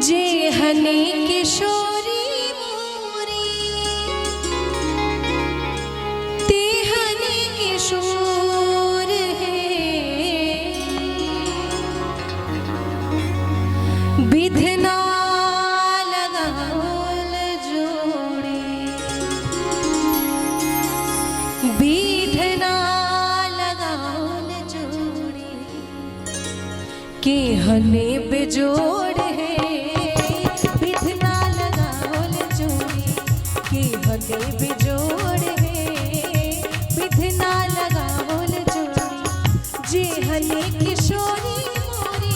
जे हने किशोरी मोरी ते हने किशोर है विधना लगावल जोड़ी विधना लगावल जोड़ी के हने बेजोड़ हने बेजोड़ है विधना लगावल जोड़ी जे हने किशोरी मोरी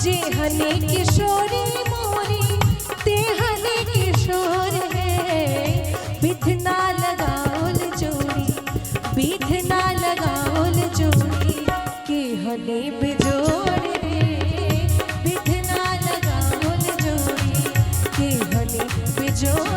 जे हने किशोरी मोरी ते हने किशोर है विधना लगावल जोड़ी विधना लगावल जोड़ी के हने बेजोड़ है विधना लगावल जोड़ी के हने बेजोड़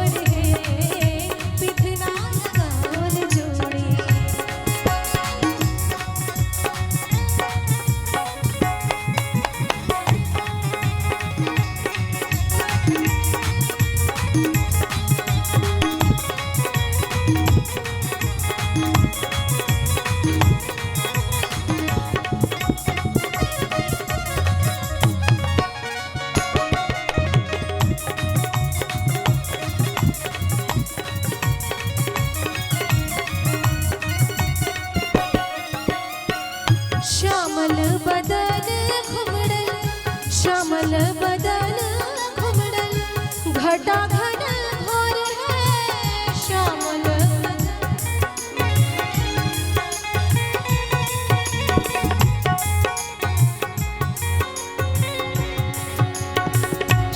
श्यामल बदन घुमड़ल श्यामल बदन घुमड़ल घटा घन घोर है श्यामल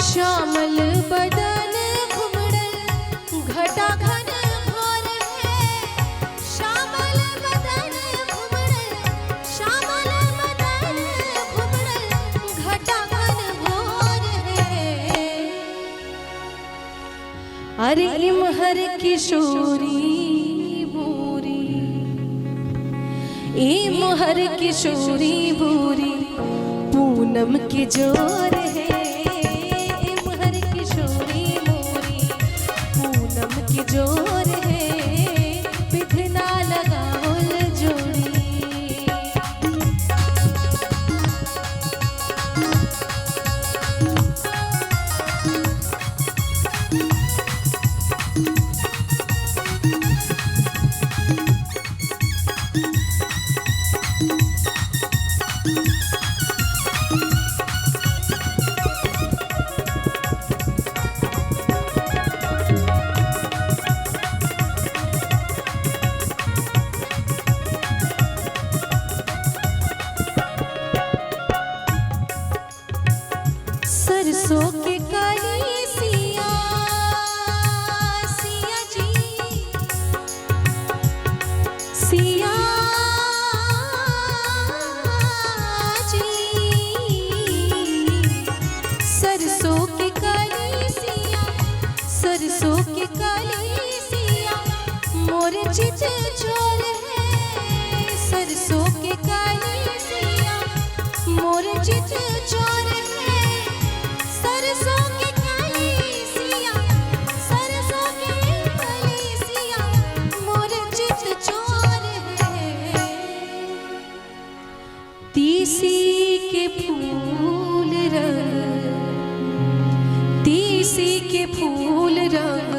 श्यामल बदन घुमड़ल घटा घन घोर है श्यामल बदन घुमड़ल श्यामल बदन घुमड़ल घटा घन घोर है अरे इमहर किशोरी बोरी इमहर किशोरी बोरी पूनम के जोर है इमहर किशोरी बोरी पूनम के जोर है विधना लगावल जोड़ी सरसों के काली सिया सिया जी सिया जी सरसों के काली सिया सरसों के काली सिया मोर चित चोर है सरसों के काली सिया मोर चित चोर है सरसों के काली सिया सरसों के काली सिया मोर चित चोर है तीसी के फूल रंग तीसी के फूल रंग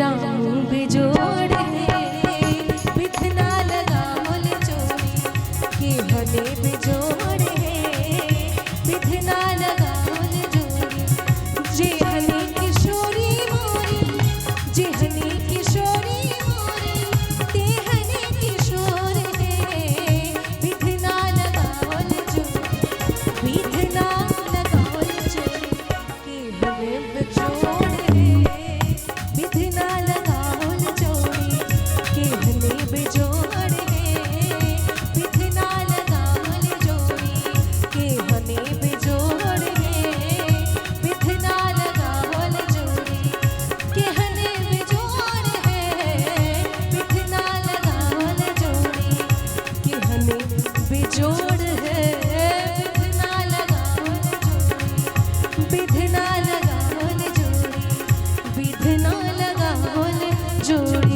राम बेजोड़ है विधना लगावल जोड़ी के हने बेजोड़ है विधना लगावल जे हने किशोरी मोरी जे हने किशोरी मोरी ते हने किशोर है विधना लगावल जोड़ी विधना लगावल जोड़ी के हने बेजोड़ है विधना लगावल जोड़ी बिथना लगावल जोड़ी